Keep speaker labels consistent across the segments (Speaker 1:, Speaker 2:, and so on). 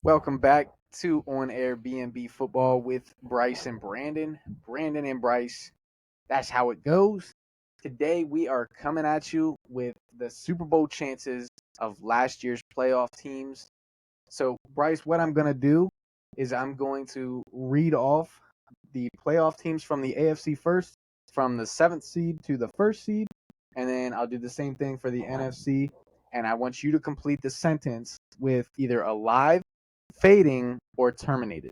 Speaker 1: Welcome back to On Air BNB Football with Bryce and Brandon. Brandon and Bryce, that's how it goes. Today we are coming at you with the Super Bowl chances of last year's playoff teams. So, Bryce, what I'm going to do is I'm going to read off the playoff teams from the AFC first, from the seventh seed to the first seed, and then I'll do the same thing for the NFC. And I want you to complete the sentence with either alive, fading, or terminated.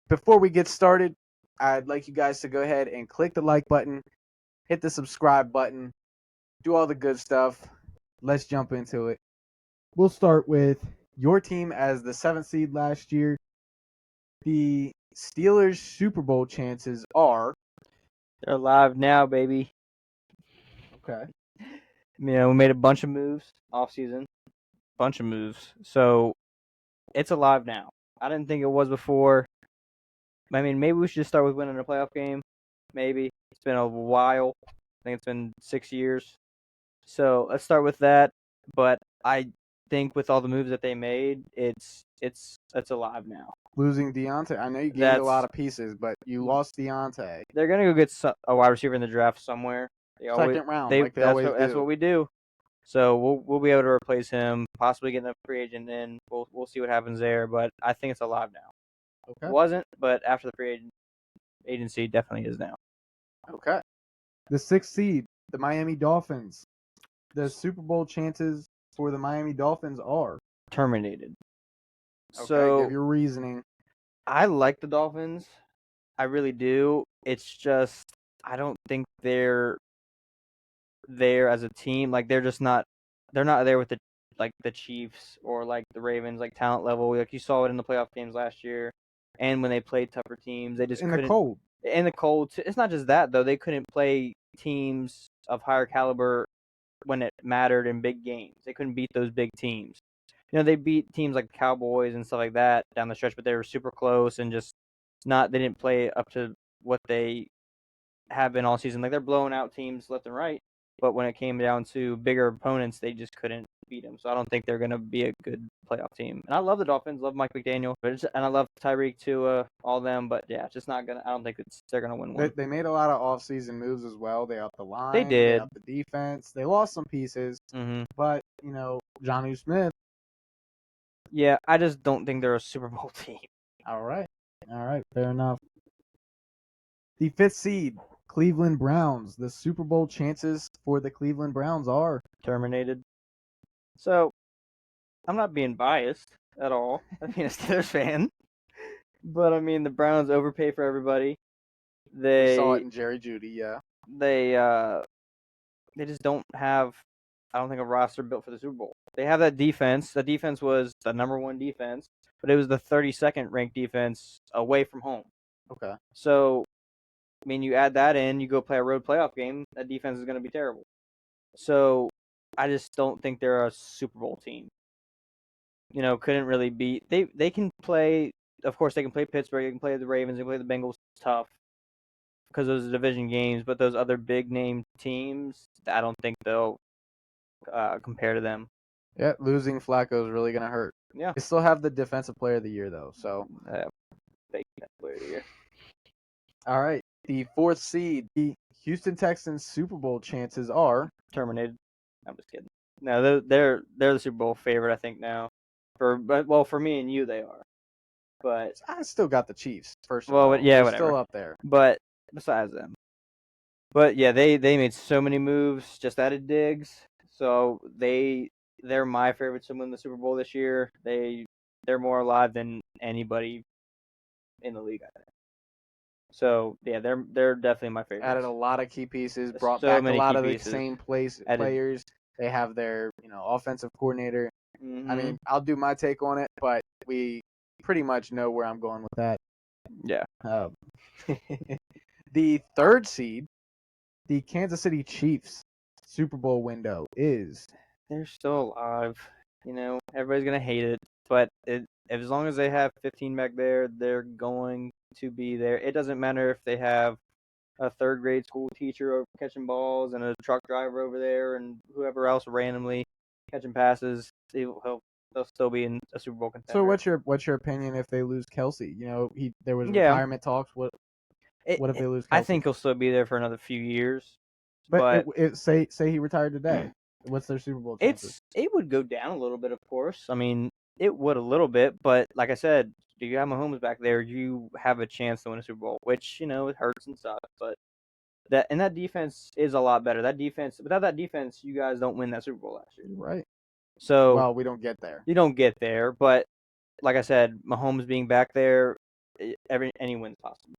Speaker 1: Before we get started, I'd like you guys to go ahead and click the like button, hit the subscribe button, do all the good stuff. Let's jump into it. We'll start with your team as the seventh seed last year. The Steelers' Super Bowl chances are
Speaker 2: They're live now, baby.
Speaker 1: okay.
Speaker 2: We made a bunch of moves off season. Bunch of moves. So it's alive now. I didn't think it was before. I mean, maybe we should just start with winning a playoff game. Maybe. It's been a while. I think it's been 6 years. So let's start with that. But I think with all the moves that they made, it's alive now.
Speaker 1: Losing Deontay. I know you gained a lot of pieces, but you lost Deontay.
Speaker 2: They're gonna go get a wide receiver in the draft somewhere.
Speaker 1: Second round, like they always do.
Speaker 2: That's what we do. So we'll be able to replace him, possibly get a free agent in. We'll see what happens there, but I think it's alive now.
Speaker 1: Okay.
Speaker 2: It wasn't, but after the free agency, definitely is now.
Speaker 1: Okay. The sixth seed, the Miami Dolphins. The Super Bowl chances for the Miami Dolphins are
Speaker 2: Terminated.
Speaker 1: okay.
Speaker 2: So
Speaker 1: Give your reasoning.
Speaker 2: I like the Dolphins. I really do. It's just I don't think they're there as a team. Like they're not there with the Chiefs or like the Ravens, like talent level. Like you saw it in the playoff games last year, and when they played tougher teams, they just
Speaker 1: in
Speaker 2: couldn't.
Speaker 1: The cold.
Speaker 2: In the cold, it's not just that though. They couldn't play teams of higher caliber when it mattered in big games. They couldn't beat those big teams. They beat teams like the Cowboys and stuff like that down the stretch, but they were super close and just not. They didn't play up to what they have been all season. Like they're blowing out teams left and right, but when it came down to bigger opponents, they just couldn't beat them. So I don't think they're going to be a good playoff team. And I love the Dolphins, love Mike McDaniel, and I love Tyreek too, all them. But yeah, it's just not gonna. I don't think they're gonna win one.
Speaker 1: They made a lot of off-season moves as well. They upped the line.
Speaker 2: They did.
Speaker 1: They upped the defense. They lost some pieces, but Johnny Smith.
Speaker 2: Yeah, I just don't think they're a Super Bowl team.
Speaker 1: All right, fair enough. The fifth seed, Cleveland Browns. The Super Bowl chances for the Cleveland Browns are
Speaker 2: terminated. So, I'm not being biased at all. I mean, a Steelers fan. But, I mean, the Browns overpay for everybody.
Speaker 1: We saw it in Jerry Jeudy, yeah.
Speaker 2: They just don't have, I don't think, a roster built for the Super Bowl. They have that defense. The defense was the number one defense, but it was the 32nd ranked defense away from home.
Speaker 1: Okay.
Speaker 2: So, I mean, you add that in, you go play a road playoff game, that defense is going to be terrible. So, I just don't think they're a Super Bowl team. Couldn't really beat. They can play, of course, they can play Pittsburgh, they can play the Ravens, they can play the Bengals tough because those are division games, but those other big name teams, I don't think they'll compare to them.
Speaker 1: Yeah, losing Flacco is really going to hurt.
Speaker 2: Yeah.
Speaker 1: They still have the Defensive Player of the Year, though, so.
Speaker 2: Fake Player of the Year.
Speaker 1: All right. The fourth seed, the Houston Texans Super Bowl chances are
Speaker 2: terminated. I'm just kidding. No, they're the Super Bowl favorite, I think now. For me and you, they are. But
Speaker 1: I still got the Chiefs first. Of all.
Speaker 2: Yeah,
Speaker 1: they're
Speaker 2: whatever.
Speaker 1: Still up there.
Speaker 2: But besides them, but yeah, they made so many moves. Just added Diggs, so they're my favorite to win the Super Bowl this year. They're more alive than anybody in the league, I think. So yeah, they're definitely my favorite.
Speaker 1: Added a lot of key pieces, brought back a lot of the same players. They have their offensive coordinator.
Speaker 2: Mm-hmm.
Speaker 1: I mean, I'll do my take on it, but we pretty much know where I'm going with that.
Speaker 2: Yeah.
Speaker 1: The third seed, the Kansas City Chiefs Super Bowl window is.
Speaker 2: They're still alive. Everybody's gonna hate it, but as long as they have 15 back there, they're going to be there. It doesn't matter if they have a third grade school teacher catching balls and a truck driver over there and whoever else randomly catching passes. He'll they'll still be in a Super Bowl contender.
Speaker 1: So what's your opinion if they lose Kelsey? You know, there was
Speaker 2: Yeah.
Speaker 1: retirement talks. What if they lose Kelsey?
Speaker 2: I think he'll still be there for another few years.
Speaker 1: But say he retired today. What's their Super Bowl chances?
Speaker 2: It would go down a little bit, of course. I mean, it would a little bit, but like I said, do you have Mahomes back there? You have a chance to win a Super Bowl, which it hurts and sucks, but that defense is a lot better. That defense, without that defense, you guys don't win that Super Bowl last year.
Speaker 1: Right.
Speaker 2: So
Speaker 1: well, we don't get there.
Speaker 2: You don't get there, but like I said, Mahomes being back there, any win's possible.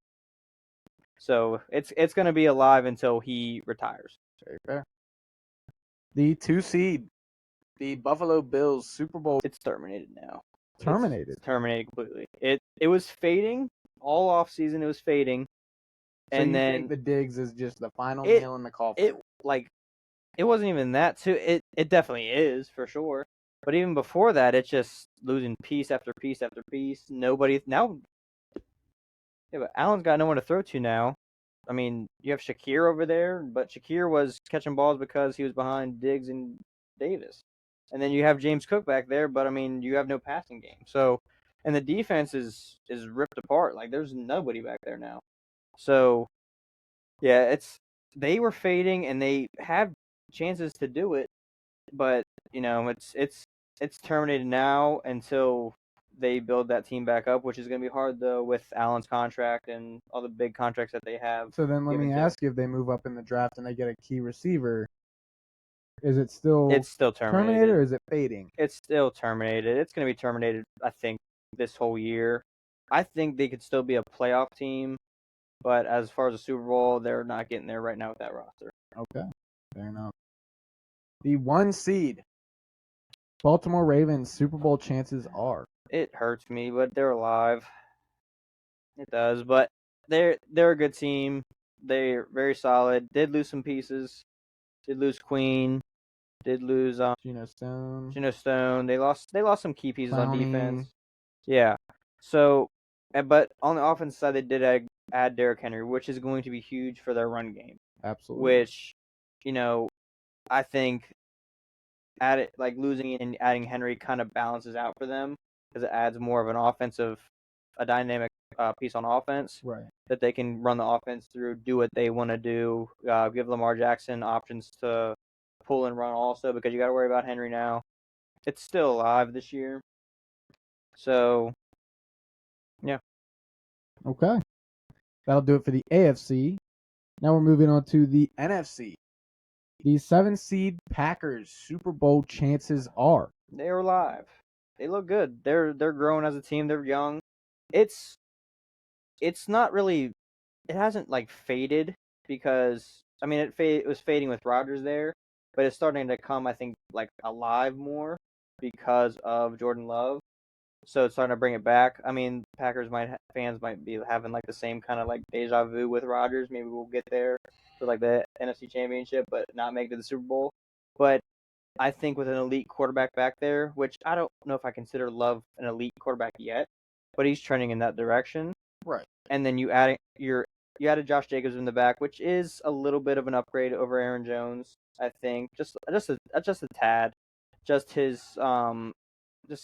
Speaker 2: So it's going to be alive until he retires.
Speaker 1: Very fair. The 2 seed, the Buffalo Bills Super Bowl.
Speaker 2: It's terminated now.
Speaker 1: Terminated.
Speaker 2: It's terminated completely. It was fading all off season. It was fading,
Speaker 1: So
Speaker 2: and
Speaker 1: you
Speaker 2: then
Speaker 1: think the Diggs is just the final nail in the coffin?
Speaker 2: It wasn't even that too. It definitely is for sure. But even before that, it's just losing piece after piece after piece. Nobody now. Yeah, but Allen's got no one to throw to now. I mean, you have Shakir over there, but Shakir was catching balls because he was behind Diggs and Davis. And then you have James Cook back there, but I mean, you have no passing game. So, and the defense is ripped apart. Like there's nobody back there now. So, yeah, they were fading and they have chances to do it, but it's terminated now until they build that team back up, which is going to be hard though with Allen's contract and all the big contracts that they have.
Speaker 1: So then let me ask you, if they move up in the draft and they get a key receiver, is it still terminated or is it fading?
Speaker 2: It's still terminated. It's going to be terminated, I think, this whole year. I think they could still be a playoff team, but as far as a Super Bowl, they're not getting there right now with that roster.
Speaker 1: Okay, fair enough. The 1 seed, Baltimore Ravens Super Bowl chances are.
Speaker 2: It hurts me, but they're alive. It does, but they're a good team. They're very solid. Did lose some pieces. Did lose Queen. Did lose
Speaker 1: Geno Stone.
Speaker 2: They lost some key pieces on
Speaker 1: Clowney.
Speaker 2: defense. Yeah. So, but on the offense side, they did add Derrick Henry, which is going to be huge for their run game.
Speaker 1: Absolutely.
Speaker 2: Which, I think losing and adding Henry kind of balances out for them because it adds more of a dynamic piece on offense.
Speaker 1: Right.
Speaker 2: That they can run the offense through, do what they want to do, give Lamar Jackson options to pull and run also because you got to worry about Henry now. It's still alive this year. So, yeah.
Speaker 1: Okay. That'll do it for the AFC. Now we're moving on to the NFC. The 7 seed Packers Super Bowl chances are.
Speaker 2: They're alive. They look good. They're growing as a team. They're young. It's not really. It hasn't faded because I mean it was fading with Rodgers there, but it's starting to come I think alive more because of Jordan Love. So it's starting to bring it back. I mean, Packers fans might be having the same kind of deja vu with Rodgers. Maybe we'll get there for the NFC Championship, but not make it to the Super Bowl. But I think with an elite quarterback back there, which I don't know if I consider Love an elite quarterback yet, but he's trending in that direction.
Speaker 1: Right.
Speaker 2: And then you added Josh Jacobs in the back, which is a little bit of an upgrade over Aaron Jones, I think. Just a tad. Just his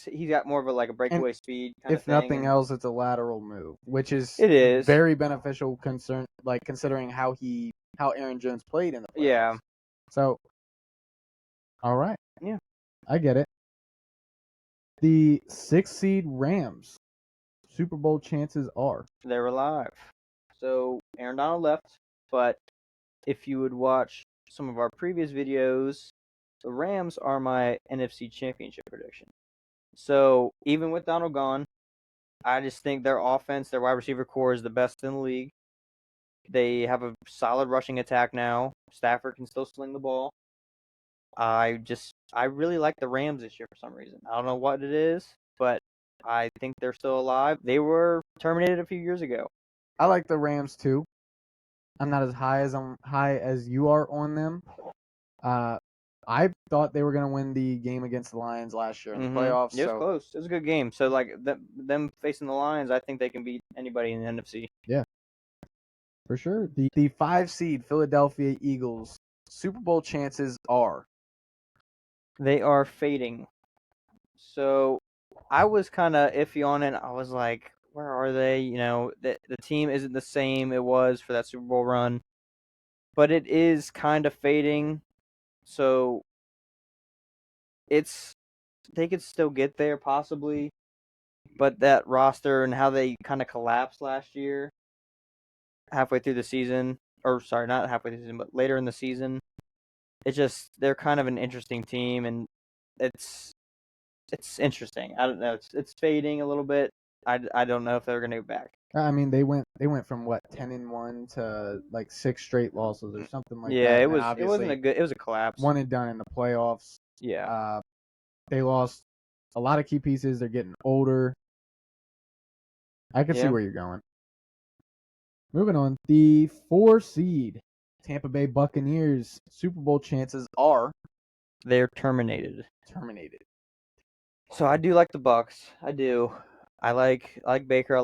Speaker 2: he's got more of a breakaway speed kind of thing.
Speaker 1: If nothing else, it's a lateral move, which is very beneficial considering how Aaron Jones played in the playoffs.
Speaker 2: Yeah.
Speaker 1: So, all right.
Speaker 2: Yeah.
Speaker 1: I get it. The 6 seed Rams Super Bowl chances are.
Speaker 2: They're alive. So Aaron Donald left, but if you would watch some of our previous videos, the Rams are my NFC Championship prediction. So even with Donald gone, I just think their offense, their wide receiver core is the best in the league. They have a solid rushing attack now. Stafford can still sling the ball. I really like the Rams this year for some reason. I don't know what it is, but I think they're still alive. They were terminated a few years ago.
Speaker 1: I like the Rams too. I'm not as high as you are on them. I thought they were going to win the game against the Lions last year in the playoffs.
Speaker 2: It was close. It was a good game. So, them facing the Lions, I think they can beat anybody in the NFC.
Speaker 1: Yeah, for sure. The 5 seed Philadelphia Eagles Super Bowl chances are.
Speaker 2: They are fading. So I was kind of iffy on it. I was like, where are they? The team isn't the same it was for that Super Bowl run, but it is kind of fading. So it's they could still get there possibly, but that roster and how they kind of collapsed last year, halfway through the season, or sorry, not halfway through the season, but later in the season, they're kind of an interesting team, and it's it's interesting. I don't know. It's fading a little bit. I don't know if they're gonna go back.
Speaker 1: I mean, they went from what 10-1 to like 6 straight losses or something like
Speaker 2: Yeah,
Speaker 1: that,
Speaker 2: it
Speaker 1: and then
Speaker 2: was it wasn't
Speaker 1: obviously
Speaker 2: a good. It was a collapse.
Speaker 1: one and done in the playoffs.
Speaker 2: Yeah,
Speaker 1: Uh, they lost a lot of key pieces. They're getting older. I can see
Speaker 2: yeah.
Speaker 1: where you're going. Moving on, the 4 seed Tampa Bay Buccaneers Super Bowl chances are
Speaker 2: They're terminated.
Speaker 1: terminated.
Speaker 2: So I do like the Bucks. I do. I like Baker. I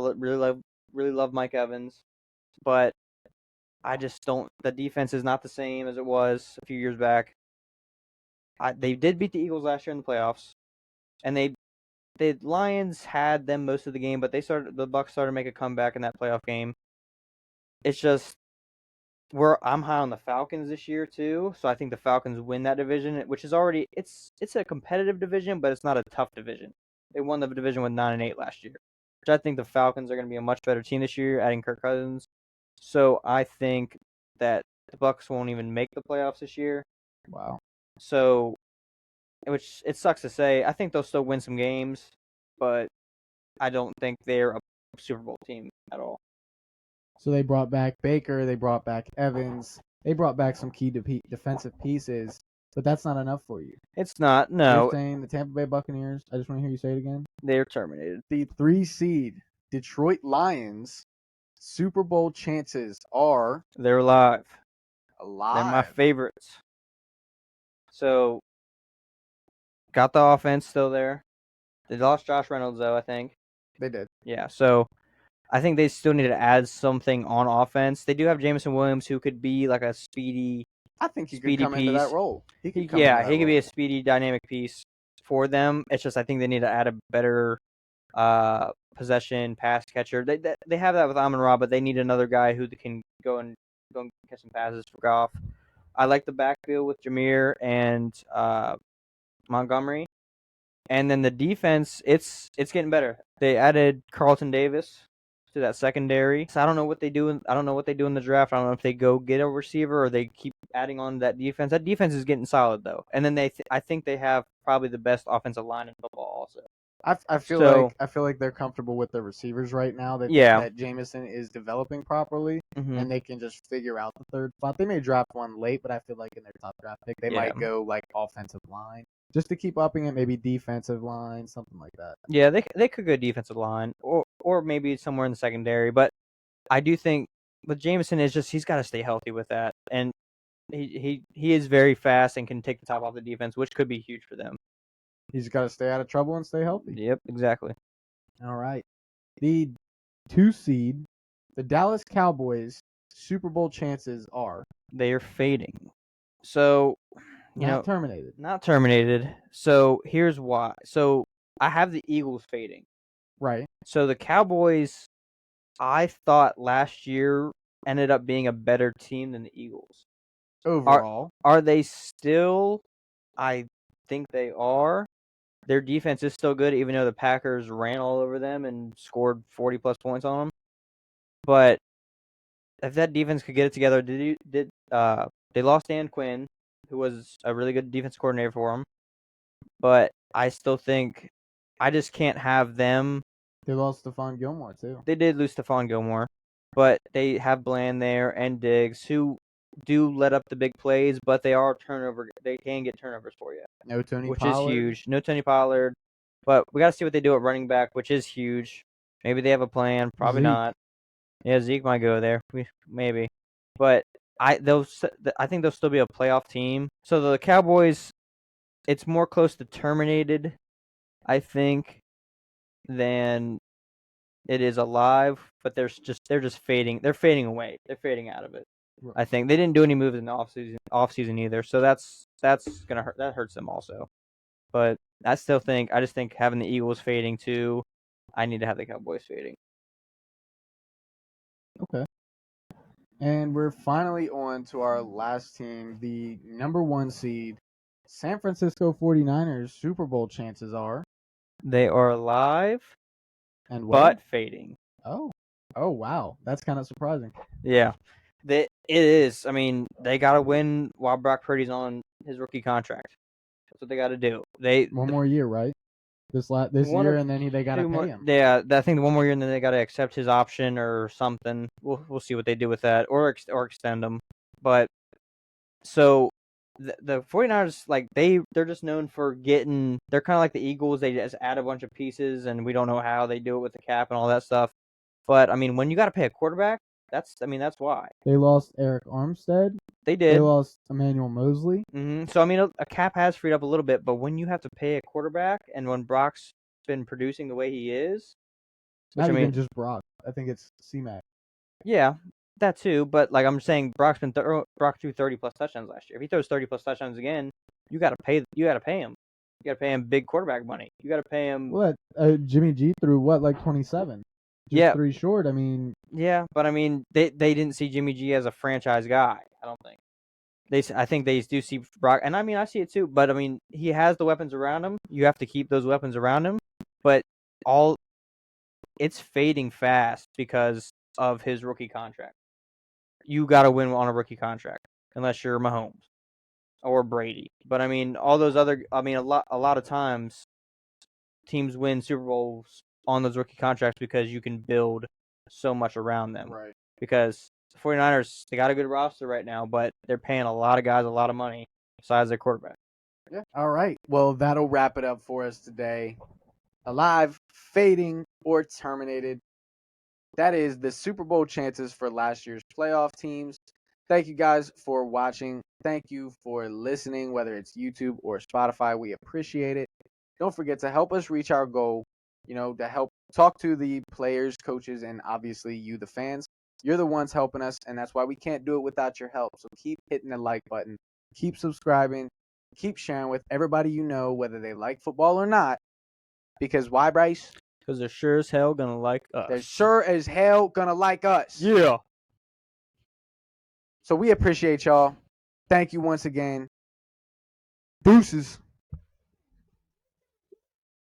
Speaker 2: really love Mike Evans, but I just don't. The defense is not the same as it was a few years back. They did beat the Eagles last year in the playoffs, and the Lions had them most of the game, but the Bucks started to make a comeback in that playoff game. It's just I'm high on the Falcons this year too, so I think the Falcons win that division, which is already it's a competitive division, but it's not a tough division. They won the division with 9-8 last year, which I think the Falcons are going to be a much better team this year, adding Kirk Cousins. So I think that the Bucks won't even make the playoffs this year.
Speaker 1: Wow.
Speaker 2: So, which it sucks to say, I think they'll still win some games, but I don't think they're a Super Bowl team at all.
Speaker 1: So they brought back Baker, they brought back Evans, they brought back some key defensive pieces, but that's not enough for you.
Speaker 2: It's not.
Speaker 1: You're
Speaker 2: No,
Speaker 1: saying the Tampa Bay Buccaneers, I just want to hear you say it again.
Speaker 2: they're terminated.
Speaker 1: The 3 seed Detroit Lions Super Bowl chances are
Speaker 2: They're alive. They're my
Speaker 1: alive.
Speaker 2: favorites. So, got the offense still there. They lost Josh Reynolds, though, I think.
Speaker 1: They did.
Speaker 2: Yeah, so I think they still need to add something on offense. They do have Jameson Williams, who could be like a
Speaker 1: I think he could
Speaker 2: speedy
Speaker 1: come into that
Speaker 2: piece.
Speaker 1: role. He could come into
Speaker 2: Yeah,
Speaker 1: that
Speaker 2: he could be
Speaker 1: role.
Speaker 2: a speedy, dynamic piece for them. It's just I think they need to add a better possession pass catcher. They have that with Amon Ra, but they need another guy who can go and catch some passes for Goff. I like the backfield with Jameer and Montgomery, and then the defense. It's getting better. They added Carlton Davis to that secondary. So I don't know what they do. I don't know what they do in the draft. I don't know if they go get a receiver or they keep adding on to that defense. That defense is getting solid though, and then I think they have probably the best offensive line in football also.
Speaker 1: I feel
Speaker 2: So
Speaker 1: like they're comfortable with their receivers right now. They think
Speaker 2: yeah.
Speaker 1: that Jameson is developing properly,
Speaker 2: Hmm.
Speaker 1: and they can just figure out the third spot. They may draft one late, but I feel like in their top draft pick, they
Speaker 2: Yeah.
Speaker 1: might go like offensive line just to keep upping it. Maybe defensive line, something like that.
Speaker 2: Yeah, they could go defensive line or maybe somewhere in the secondary, but I do think with Jameson is just he's got to stay healthy with that, and he is very fast and can take the top off the defense, which could be huge for them.
Speaker 1: He's got to stay out of trouble and stay healthy.
Speaker 2: Yep, exactly.
Speaker 1: All right. The 2 seed, the Dallas Cowboys Super Bowl chances are
Speaker 2: They are fading, so
Speaker 1: not terminated.
Speaker 2: not terminated. So here's why. So I have the Eagles fading.
Speaker 1: Right.
Speaker 2: So the Cowboys, I thought last year ended up being a better team than the Eagles.
Speaker 1: Overall,
Speaker 2: Are they still? I think they are. Their defense is still good, even though the Packers ran all over them and scored 40-plus points on them. But if that defense could get it together, they lost Dan Quinn, who was a really good defense coordinator for them. But I still think I just can't have them.
Speaker 1: they lost Stephon Gilmore too.
Speaker 2: They did lose Stephon Gilmore, but they have Bland there and Diggs, who do let up the big plays, but they are turnover. They can get turnovers for you,
Speaker 1: No Tony
Speaker 2: which
Speaker 1: Pollard.
Speaker 2: is huge. No Tony Pollard, but we got to see what they do at running back, which is huge. Maybe they have a plan. Probably
Speaker 1: Zeke.
Speaker 2: not. Yeah, Zeke might go there. Maybe, but I think they'll still be a playoff team. So the Cowboys, it's more close to terminated, I think, than it is alive. But they're just fading. They're fading away. They're fading out of it. I think they didn't do any moves in the off season either. So that's gonna hurt. That hurts them also. But I just think having the Eagles fading too, I need to have the Cowboys fading.
Speaker 1: Okay. And we're finally on to our last team, the number 1 seed, San Francisco 49ers. Super Bowl chances are.
Speaker 2: They are alive,
Speaker 1: And well,
Speaker 2: but fading.
Speaker 1: oh, oh wow, that's kind of surprising.
Speaker 2: Yeah, it is. I mean, they got to win while Brock Purdy's on his rookie contract. That's what they got to do.
Speaker 1: One more year, right? This
Speaker 2: one
Speaker 1: year,
Speaker 2: or
Speaker 1: and then they got to
Speaker 2: two more.
Speaker 1: pay him.
Speaker 2: Yeah, I think the one more year, and then they got to accept his option or something. We'll see what they do with that, or extend them. But so the 49ers, like they're just known for getting. They're kind of like the Eagles. They just add a bunch of pieces, and we don't know how they do it with the cap and all that stuff. But I mean, when you got to pay a quarterback, that's why
Speaker 1: They lost Eric Armstead.
Speaker 2: they
Speaker 1: They
Speaker 2: did.
Speaker 1: lost Emmanuel Mosley.
Speaker 2: So I mean, a cap has freed up a little bit, but when you have to pay a quarterback, and when Brock's been producing the way he is, which
Speaker 1: Not
Speaker 2: I
Speaker 1: even
Speaker 2: mean,
Speaker 1: just Brock. I think it's C-Mac.
Speaker 2: yeah, that too. But like I'm saying, Brock threw 30+ touchdowns last year. If he throws 30+ touchdowns again, you got to pay him. You got to pay him big quarterback money. You got to pay him.
Speaker 1: What? Jimmy G threw what, like 27? Just
Speaker 2: Yeah,
Speaker 1: 3 short. I mean,
Speaker 2: yeah, but I mean, they didn't see Jimmy G as a franchise guy. I don't think. I think they do see Brock, and I mean, I see it too. But I mean, he has the weapons around him. You have to keep those weapons around him. But all it's fading fast because of his rookie contract. You got to win on a rookie contract unless you're Mahomes or Brady. But I mean, all those other. I mean, a lot of times teams win Super Bowls on those rookie contracts because you can build so much around them.
Speaker 1: right.
Speaker 2: Because the 49ers, they got a good roster right now, but they're paying a lot of guys a lot of money besides their quarterback.
Speaker 1: Yeah. All right. Well, that'll wrap it up for us today. Alive, fading, or terminated. That is the Super Bowl chances for last year's playoff teams. Thank you guys for watching. Thank you for listening, whether it's YouTube or Spotify. We appreciate it. Don't forget to help us reach our goal, to help talk to the players, coaches, and obviously you, the fans. You're the ones helping us, and that's why we can't do it without your help. So keep hitting the like button, keep subscribing, keep sharing with everybody you know, whether they like football or not. Because why, Bryce?
Speaker 2: Because they're sure as hell going to like us.
Speaker 1: They're sure as hell gonna like us.
Speaker 2: Yeah.
Speaker 1: So we appreciate y'all. Thank you once again. Deuces.